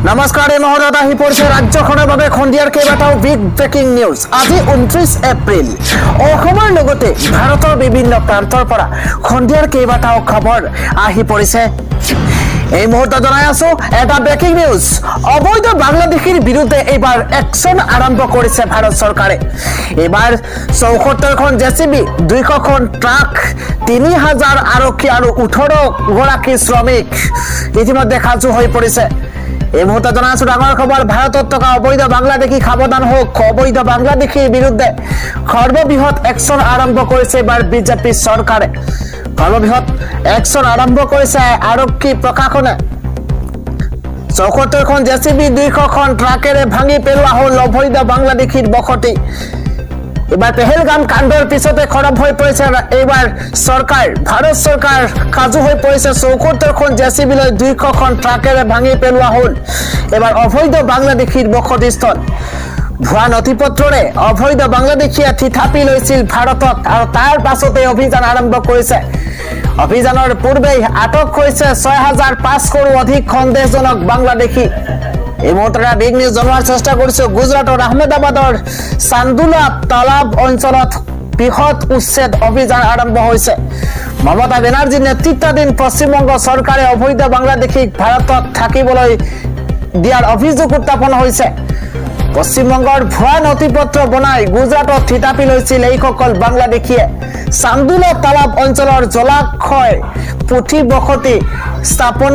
নমস্কাৰ এই মুহূৰ্তত আহি পৰিছে ৰাজ্যখনৰ বাবে খণ্ডিয়াৰ কেইবাটাও বিগ ব্ৰেকিং নিউজ। আজি 29 এপ্ৰিল অসমৰ লগতে ভাৰতৰ বিভিন্ন প্ৰান্তৰ পৰা খণ্ডিয়াৰ কেইবাটাও খবৰ আহি পৰিছে। এই মুহূৰ্তত জনাই আছো এটা ব্ৰেকিং নিউজ। অবৈধ বাংলাদেশীৰ বিৰুদ্ধে এইবাৰ একশ্যন আৰম্ভ কৰিছে ভাৰত চৰকাৰে। এইবাৰ ৭৪খন জেচিবি, ২০০খন ট্ৰাক, ৩০০০ আৰক্ষী আৰু ১৮ গৰাকী শ্ৰমিক ইতিমধ্যে সাজু হৈ পৰিছে। এই মুহূৰ্তে জনাই আছো ডাঙৰ খবৰ। ভাৰতত থকা অবৈধ বাংলাদেশী সাৱধান হোক। অবৈধ বাংলাদেশীৰ বিৰুদ্ধে সৰ্ববৃহৎ একশ্যন আৰম্ভ কৰিছে এইবাৰ বিজেপি চৰকাৰে। সৰ্ববৃহৎ একশ্যন আৰম্ভ কৰিছে আৰক্ষী প্ৰশাসনে। ৭৪খন জেচিবি, ২০০খন ট্ৰাকেৰে ভাঙি পেলোৱা হ'ল অবৈধ বাংলাদেশীৰ বসতি। এইবাৰ পেহেলগাম কাণ্ডৰ পিছতে খৰব হৈ পৰিছে এইবাৰ চৰকাৰ। ভাৰত চৰকাৰ সাজু হৈ পৰিছে। ৭৪খন জেচিবিলৈ ২০০খন ট্ৰাকেৰে ভাঙি পেলোৱা হ'ল এইবাৰ অবৈধ বাংলাদেশীৰ বসতিস্থল। ভুৱা নথি পত্ৰৰে অবৈধ বাংলাদেশীয়ে থিতাপি লৈছিল ভাৰতত আৰু তাৰ পাছতে অভিযান আৰম্ভ কৰিছে। অভিযানৰ পূৰ্বেই আটক হৈছে ৬৫০০ৰো অধিক সন্দেহজনক বাংলাদেশী। এই মুহূৰ্তে বিগ নিউজ জনোৱাৰ চেষ্টা কৰিছো। গুজৰাটৰ আহমেদাবাদৰ চান্দুলা তালাব অঞ্চলত বৃহৎ উচ্ছেদ অভিযান আৰম্ভ হৈছে। মমতা বেনাৰ্জীৰ নেতৃত্বাধীন পশ্চিমবংগ চৰকাৰে অবৈধ বাংলাদেশীক ভাৰতত থাকিবলৈ দিয়াৰ অভিযোগ উত্থাপন হৈছে। পশ্চিমবংগৰ ভুৱা নথি পত্ৰ বনাই গুজৰাটত থিতাপি লৈছিল এইসকল বাংলাদেশীয়ে। চান্দুলা তালাব অঞ্চলৰ জলাশয় পুথি বসতি স্থাপন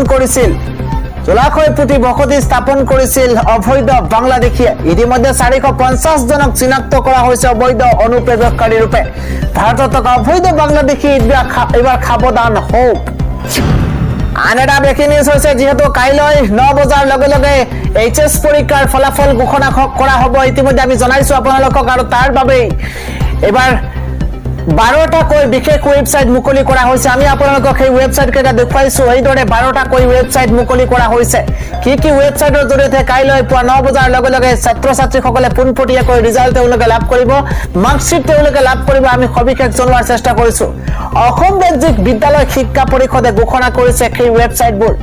কৰিছিল। অবৈধ বাংলাদেশীয়ে। ইতিমধ্যে ৪৫০ জনক চিনাক্ত কৰা হৈছে অবৈধ অনুপ্ৰৱেশকাৰী ৰূপে। ভাৰতত থকা অবৈধ বাংলাদেশী এইবাৰ সাৱধান হওক। আন এটা ব্ৰেকিং নিউজ হৈছে, যিহেতু কাইলৈ ৯ বজাৰ লগে লগে HS পৰীক্ষাৰ ফলাফল ঘোষণা কৰা হ'ব। ইতিমধ্যে আমি জনাইছো আপোনালোকক আৰু তাৰ বাবেই এইবাৰ ১২টাকৈ বিশেষ ৱেবছাইট মুকলি কৰা হৈছে। আমি আপোনালোকক সেই ৱেবছাইট কেইটা দেখুৱাইছো। এইদৰে 12টাকৈ ৱেবছাইট মুকলি কৰা হৈছে। কি কি ৱেবছাইটৰ জৰিয়তে কাইলৈ পুৱা ৯ বজাৰ লগে লগে ছাত্ৰ ছাত্ৰীসকলে পোনপটীয়াকৈ ৰিজাল্ট তেওঁলোকে লাভ কৰিব, মাৰ্কশ্বিট তেওঁলোকে লাভ কৰিব, আমি সবিশেষ জনোৱাৰ চেষ্টা কৰিছো। অসম ৰাজ্যিক বিদ্যালয় শিক্ষা পৰিষদে ঘোষণা কৰিছে সেই ৱেবছাইটবোৰ।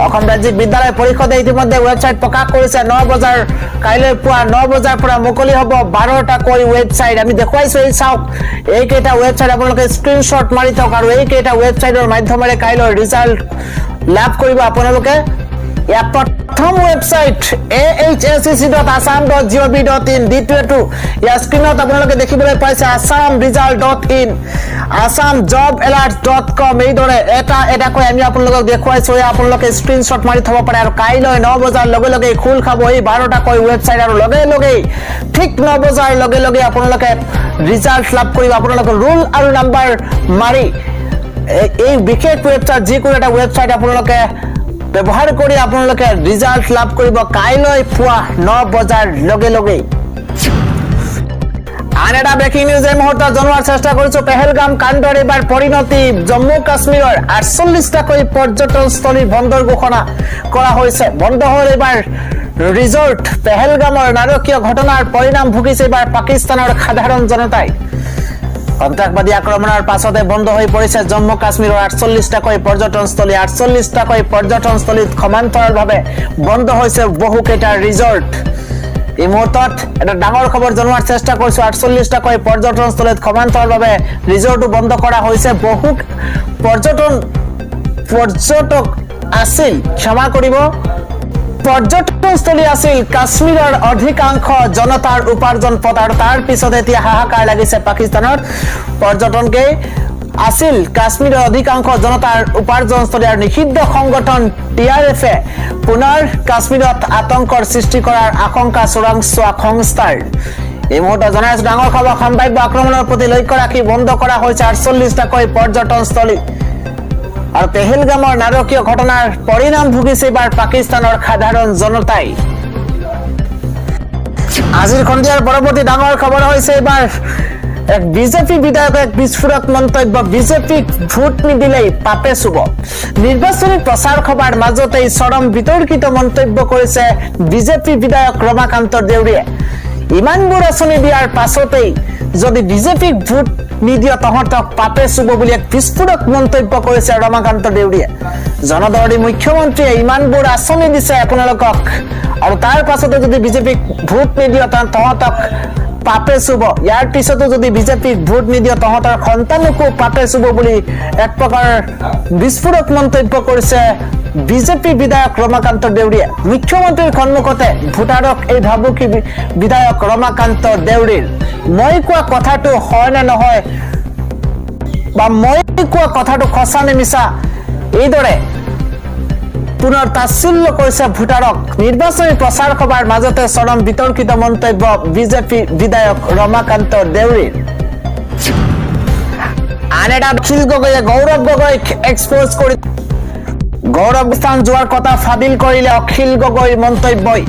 অসম ৰাজ্যিক বিদ্যালয় পৰিষদে ইতিমধ্যে ৱেবছাইট প্ৰকাশ কৰিছে। ৯ বজাৰ কাইলৈ পুৱা ৯ বজাৰ পৰা মুকলি হ'ব 12টাকৈ ৱেবছাইট। আমি দেখুৱাইছো। এই চাওক, এইকেইটা ৱেবছাইট আপোনালোকে স্ক্ৰীনশ্বট মাৰি থওক আৰু এইকেইটা ৱেবছাইটৰ মাধ্যমেৰে কাইলৈ ৰিজাল্ট লাভ কৰিব আপোনালোকে। ইয়াৰ প্ৰথম ৱেবছাইট ahsec.assam.gov.in, দ্বিতীয়টো ইয়াৰ স্ক্ৰীনত আপোনালোকে দেখিবলৈ পাইছে assamresult.in, assamjobalert.com। এইদৰে এটাকৈ আমি আপোনালোকক দেখুৱাইছো। আপোনালোকে স্ক্ৰীনশ্বট মাৰি থব পাৰে আৰু কাইলৈ ৯ বজাৰ লগে লগে খোল খাব এই 12টাকৈ ৱেবছাইট আৰু লগে লগেই ঠিক ৯ বজাৰ লগে লগে আপোনালোকে ৰিজাল্ট লাভ কৰিব। আপোনালোকে ৰোল আৰু নাম্বাৰ মাৰি এই বিশেষ ৱেবছাইট যিকোনো এটা ৱেবছাইট আপোনালোকে ব্যৱহাৰ কৰি আপোনালোকে ৰিজাল্ট লাভ কৰিব কাইলৈ পুৱা ৯ বজাৰ লগে লগে। আন এটা ব্ৰেকিং নিউজ এই মুহূৰ্তত জনোৱাৰ চেষ্টা কৰিছো। পেহেলগাম কাণ্ডৰ এইবাৰ পৰিণতি। জম্মু কাশ্মীৰৰ ৪৮টাকৈ পৰ্যটনস্থলী বন্ধৰ ঘোষণা কৰা হৈছে। বন্ধ হ'ল এইবাৰ ৰিজৰ্ট। পেহেলগামৰ নাৰকীয় ঘটনাৰ পৰিণাম ভুগিছে এইবাৰ পাকিস্তানৰ সাধাৰণ জনতাই। সন্ত্ৰাসবাদী আক্ৰমণৰ পাছতে বন্ধ হৈ পৰিছে জম্মু কাশ্মীৰৰ ৪৮টাকৈ পৰ্যটনস্থলী। ৪৮টাকৈ পৰ্যটনস্থলীত সমান্তৰালভাৱে বন্ধ হৈছে বহুকেইটা ৰিজৰ্ট। এই মুহূৰ্তত এটা ডাঙৰ খবৰ জনোৱাৰ চেষ্টা কৰিছো। ৪৮টাকৈ পৰ্যটনস্থলীত সমান্তৰালভাৱে ৰিজৰ্টো বন্ধ কৰা হৈছে। বহু পৰ্যটক আছিল, ক্ষমা কৰিব, পৰ্যটনস্থলী আছিল কাশ্মীৰৰ অধিকাংশ জনতাৰ উপাৰ্জন পথ। আৰু তাৰ পিছত এতিয়া হাহাকাৰ লাগিছে পাকিস্তানত। পৰ্যটনকেই আছিল কাশ্মীৰৰ অধিকাংশ জনতাৰ উপাৰ্জনস্থলী আৰু নিষিদ্ধ সংগঠন TRF-এ পুনৰ কাশ্মীৰত আতংকৰ সৃষ্টি কৰাৰ আশংকা চোৰাংচোৱা সংস্থাৰ। এই মুহূৰ্তত জনাই আছো ডাঙৰ খবৰ। সম্ভাৱ্য আক্ৰমণৰ প্ৰতি লক্ষ্য ৰাখি বন্ধ কৰা হৈছে ৪৮টাকৈ পৰ্যটনস্থলী। আৰু পেহেলগামৰ নাৰকীয় ঘটনাৰ পৰিণাম ভুগিছে এইবাৰ পাকিস্তানৰ সাধাৰণ জনতাই। আজিৰ সন্ধিয়াৰ পৰৱৰ্তী ডাঙৰ খবৰ হৈছে এইবাৰ এক বিজেপি বিধায়কে এক বিস্ফোৰক মন্তব্য। বিজেপিক ভোট নিদিলেই পাপে চুব। নিৰ্বাচনী প্ৰচাৰ সভাৰ মাজতেই চৰম বিতৰ্কিত মন্তব্য কৰিছে বিজেপি বিধায়ক ৰমাকান্ত দেউৰীয়ে। ইমানবোৰ আঁচনি দিয়াৰ পাছতেই যদি বিজেপিক ভোট নিদিয়া তহঁতক পাপে চুব বুলি এক বিস্ফোৰক মন্তব্য কৰিছে ৰমাকান্ত দেউৰীয়ে। জনদৰদী মুখ্যমন্ত্ৰীয়ে ইমানবোৰ আঁচনি দিছে আপোনালোকক আৰু তাৰ পাছতে যদি বিজেপিক ভোট নিদিয়ে তহঁতক পাপে চুব ইয়াৰ পিছতো যদি বিজেপিক ভোট নিদিয়ে তহঁতৰ সন্তানকো পাপে চুব বুলি এক প্ৰকাৰ বিস্ফোৰক মন্তব্য কৰিছে বিজেপি বিধায়ক ৰমাকান্ত দেউৰীয়ে মুখ্যমন্ত্ৰীৰ সন্মুখতে ভোটাৰক এই ভাবুকি বিধায়ক ৰমাকান্ত দেউৰীৰ মই কোৱা কথাটো হয় নে নহয় বা মই কোৱা কথাটো সঁচা নে মিছা এইদৰে পুনৰ তাচ্ছিল্য কৰিছে ভোটাৰক নিৰ্বাচনী প্ৰচাৰ সভাৰ মাজতে চৰম বিতৰ্কিত মন্তব্য বিজেপি বিধায়ক ৰমাকান্ত দেউৰীৰ আন এটা অখিল গগৈয়ে গৌৰৱ গগৈক এক্সপ'জ কৰি গৌৰৱ স্থান যোৱাৰ কথা ফাদিল কৰিলে অখিল গগৈৰ মন্তব্যই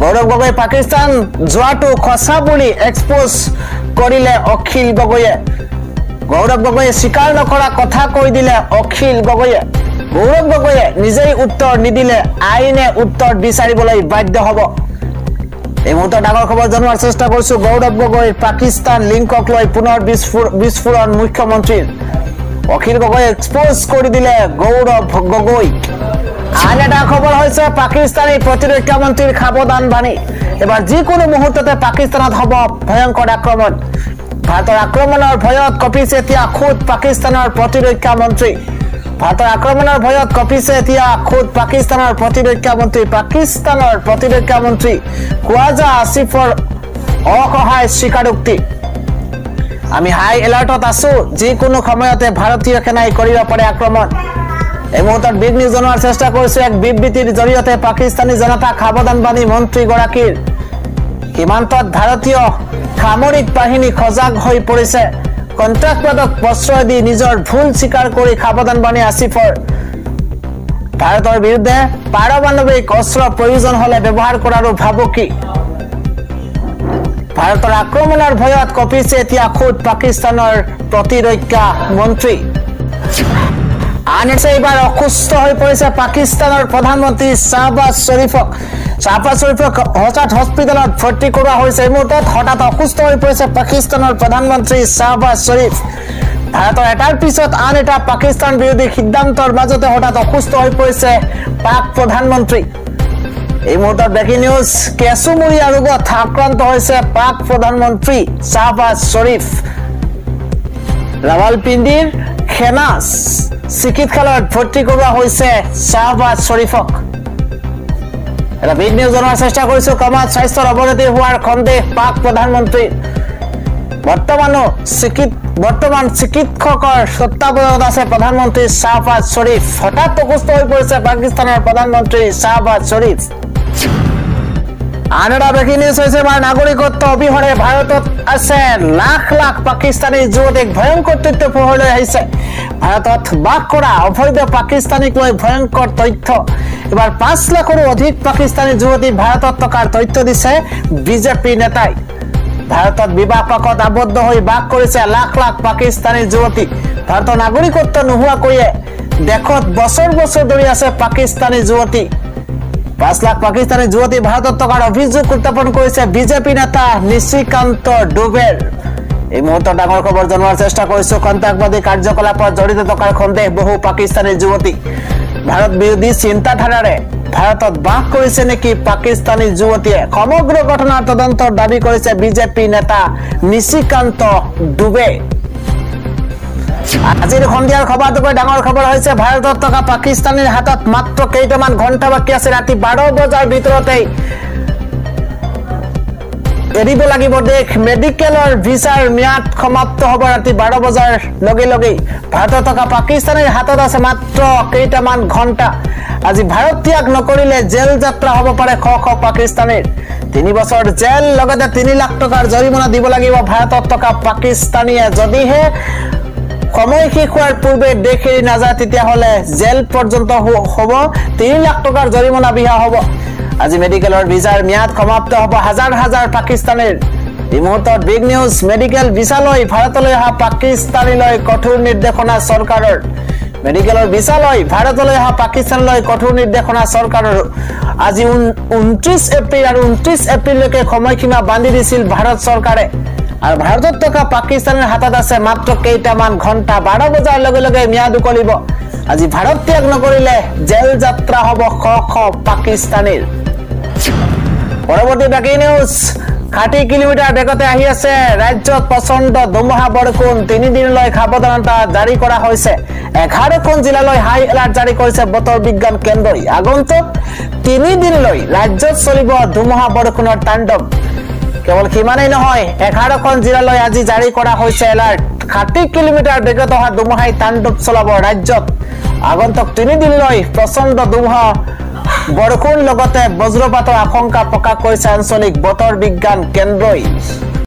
গৌৰৱ গগৈ পাকিস্তান যোৱাটো সঁচা বুলি এক্সপ'জ কৰিলে অখিল গগৈয়ে গৌৰৱ গগৈয়ে স্বীকাৰ নকৰা কথা কৈ দিলে অখিল গগৈয়ে গৌৰৱ গগৈয়ে নিজেই উত্তৰ নিদিলে আইনে উত্তৰ বিচাৰিবলৈ বাধ্য হ'ব এই মুহূৰ্তত ডাঙৰ খবৰ জনোৱাৰ চেষ্টা কৰিছো গৌৰৱ গগৈৰ পাকিস্তান লিংকক লৈ পুনৰ বিস্ফোৰণ মুখ্যমন্ত্ৰীৰ অখিল গগৈয়ে এক্সপ'জ কৰি দিলে গৌৰৱ গগৈ আন এটা খবৰ হৈছে পাকিস্তানী প্ৰতিৰক্ষা মন্ত্ৰীৰ সাৱধান বাণী এবাৰ যিকোনো মুহূৰ্ততে পাকিস্তানত হ'ব ভয়ংকৰ আক্ৰমণ ভাৰতৰ আক্ৰমণৰ ভয়ত কঁপিছে এতিয়া খুদ পাকিস্তানৰ প্ৰতিৰক্ষা মন্ত্ৰী ভাৰতৰ আক্ৰমণৰ ভয়ত কঁপিছে এতিয়া খুদ পাকিস্তানৰ প্ৰতিৰক্ষা মন্ত্ৰী খ্বাজা আসিফৰ অসহায় স্বীকাৰোক্তি আমি হাই এলাৰ্টত আছো যিকোনো সময়তে ভাৰতীয় সেনাই কৰিব পাৰে আক্ৰমণ এই মুহূৰ্তত বিগ নিউজ জনোৱাৰ চেষ্টা কৰিছো এক বিবৃতিৰ জৰিয়তে পাকিস্তানী জনতাক সাৱধান বাণী মন্ত্ৰীগৰাকীৰ সীমান্তত ভাৰতীয় সামৰিক বাহিনী সজাগ হৈ পৰিছে কণ্ট্ৰাক্টবাদক প্ৰশ্ৰয় দি নিজৰ ভুল স্বীকাৰ কৰি সাৱধান বাণী আসিফৰ ভাৰতৰ বিৰুদ্ধে পাৰমাণৱিক অস্ত্ৰ প্ৰয়োজন হলে ব্যৱহাৰ কৰাৰো ভাবুকি ভাৰতৰ আক্ৰমণৰ ভয়ত কঁপিছে এতিয়া খুদ পাকিস্তানৰ প্ৰতিৰক্ষা মন্ত্ৰী আন এইবাৰ অসুস্থ হৈ পৰিছে পাকিস্তানৰ প্ৰধানমন্ত্ৰী শ্বাহবাজ শ্বৰীফক হঠাৎ হস্পিটেলত ভৰ্তি কৰোৱা হৈছে এই মুহূৰ্তত হঠাৎ অসুস্থ হৈ পৰিছে পাকিস্তানৰ প্ৰধানমন্ত্ৰী শ্বাহবাজ শ্বৰীফ ভাৰতৰ এটাৰ পিছত আন এটা পাকিস্তান বিৰোধী সিদ্ধান্তৰ মাজতে হঠাৎ অসুস্থ হৈ পৰিছে পাক প্ৰধানমন্ত্ৰী এই মুহূৰ্তত ব্ৰেকিং নিউজ কেঁচুমূৰীয়া ৰোগত আক্ৰান্ত হৈছে পাক প্ৰধানমন্ত্ৰী শ্বাহবাজ শ্বৰীফ ৰাৱালপিণ্ডিৰ সেনা চিকিৎসালয়ত ভৰ্তি কৰোৱা হৈছে শ্বাহবাজ শ্বৰীফক এটা বিগ নিউজ জনোৱাৰ চেষ্টা কৰিছো কমাত স্বাস্থ্যৰ অৱনতি হোৱাৰ সন্দেহ পাক প্ৰধানমন্ত্ৰী বৰ্তমান চিকিৎসকৰ তত্বাৱধানত আছে প্ৰধানমন্ত্ৰী শ্বাহবাজ শ্বৰীফ হঠাৎ অসুস্থ হৈ পৰিছে পাকিস্তানৰ প্ৰধানমন্ত্ৰী শ্বাহবাজ শ্বৰীফ আন এটা ব্ৰেকিং নিউজ হৈছে আমাৰ নাগৰিকত্ব অবিহনে ভাৰতত আছে লাখ লাখ পাকিস্তানী যুৱতীক ভয়ংকৰ তথ্য পোহৰলৈ আহিছে ভাৰতত বাস কৰা অবৈধ পাকিস্তানীক লৈ ভয়ংকৰ তথ্য এবাৰ 5 লাখৰো অধিক পাকিস্তানী যুৱতী ভাৰতত থকাৰ তথ্য দিছে বিজেপি নেতাই ভাৰতত বিবাহ পাশত আবদ্ধ হৈ বাস কৰিছে লাখ লাখ পাকিস্তানী যুৱতী ভাৰতৰ নাগৰিকত্ব নোহোৱাকৈয়ে দেশত বছৰ বছৰ ধৰি আছে পাকিস্তানী যুৱতী 5 লাখ পাকিস্তানী যুৱতী ভাৰতত থকাৰ অভিযোগ উত্থাপন কৰিছে বিজেপি নেতা নিশিকান্ত ডুবেৰ এই মুহূৰ্তত ডাঙৰ খবৰ জনোৱাৰ চেষ্টা কৰিছো সন্ত্ৰাসবাদী কাৰ্যকলাপত জড়িত থকাৰ সন্দেহ বহু পাকিস্তানী যুৱতী ভাৰত বিৰোধী চিন্তাধাৰাৰে ভাৰতত বাস কৰিছে নেকি পাকিস্তানী যুৱতীয়ে সমগ্ৰ ঘটনাৰ তদন্তৰ দাবী কৰিছে বিজেপি নেতা নিশিকান্ত ডুবে আজিৰ সন্ধিয়াৰ খবৰটোকৈ ডাঙৰ খবৰ হৈছে ভাৰতত থকা পাকিস্তানীৰ হাতত মাত্ৰ কেইটামান ঘণ্টা বাকী আছে ৰাতি 12 বজাৰ ভিতৰতেই এৰিব লাগিব দেশ মেডিকেলৰ ভিসাৰ ম্যাদ সমাপ্ত হ'ব ৰাতি 12 বজাৰ লগে লগে ভাৰতত থকা পাকিস্তানীৰ হাতত আছে মাত্ৰ কেইটামান ঘণ্টা আজি ভাৰত ত্যাগ নকৰিলে জেল যাত্ৰা হ'ব পাৰে খ খ পাকিস্তানীৰ 3 বছৰ জেল লগতে 3 লাখ টকাৰ জৰিমনা দিব লাগিব ভাৰতত থকা পাকিস্তানীয়ে যদিহে সময় শেষ হোৱাৰ পূৰ্বে দেশ এৰি নাযায় তেতিয়াহ'লে জেল পৰ্যন্ত হ'ব 3 লাখ টকাৰ জৰিমনা বিহা হ'ব আজি মেডিকেলৰ ভিসাৰ ম্যাদ সমাপ্ত হ'ব হাজাৰ হাজাৰ পাকিস্তানীৰ এই মুহূৰ্তত বিগ নিউজ মেডিকেল ভিসা লৈ ভাৰতলৈ অহা পাকিস্তানীলৈ কঠোৰ নিৰ্দেশনা চৰকাৰৰ মেডিকেলৰ ভিসা লৈ ভাৰতলৈ অহা পাকিস্তানলৈ কঠোৰ নিৰ্দেশনা চৰকাৰৰ আজি 29 এপ্ৰিল আৰু 29 এপ্ৰিললৈকে সময়সীমা বান্ধি দিছিল ভাৰত চৰকাৰে আৰু ভাৰতত থকা পাকিস্তানৰ হাতত আছে মাত্ৰ কেইটামান ঘণ্টা 12 বজাৰ লগে লগে ম্যাদ উকলিব আজি ভাৰত ত্যাগ নকৰিলে জেল যাত্ৰা হ'ব শ শ পাকিস্তানীৰ। পৰৱৰ্তী ব্ৰেকিং নিউজ 60 কিলোমিটাৰ বেগতে আহি আছে ৰাজ্যত প্ৰচণ্ড ধুমুহা বৰষুণ 3 দিনলৈ সাৱধানতা জাৰি কৰা হৈছে। 11খন জিলালৈ হাই এলাৰ্ট জাৰি কৰিছে বতৰ বিজ্ঞান কেন্দ্ৰই। আগন্তুক 3 দিনলৈ ৰাজ্যত চলিব ধুমুহা বৰষুণৰ তাণ্ডৱ। কেৱল সিমানেই নহয়, 11খন জিলালৈ আজি জাৰি কৰা হৈছে এলাৰ্ট। 60 কিলোমিটাৰ বেগত অহা ধুমুহাই তাণ্ডৱ চলাব ৰাজ্যত। আগন্তুক 3 দিনলৈ প্ৰচণ্ড ধুমুহা বৰষুণ লগতে বজ্ৰপাতৰ আশংকা প্ৰকাশ কৰিছে আঞ্চলিক বতৰ বিজ্ঞান কেন্দ্ৰই।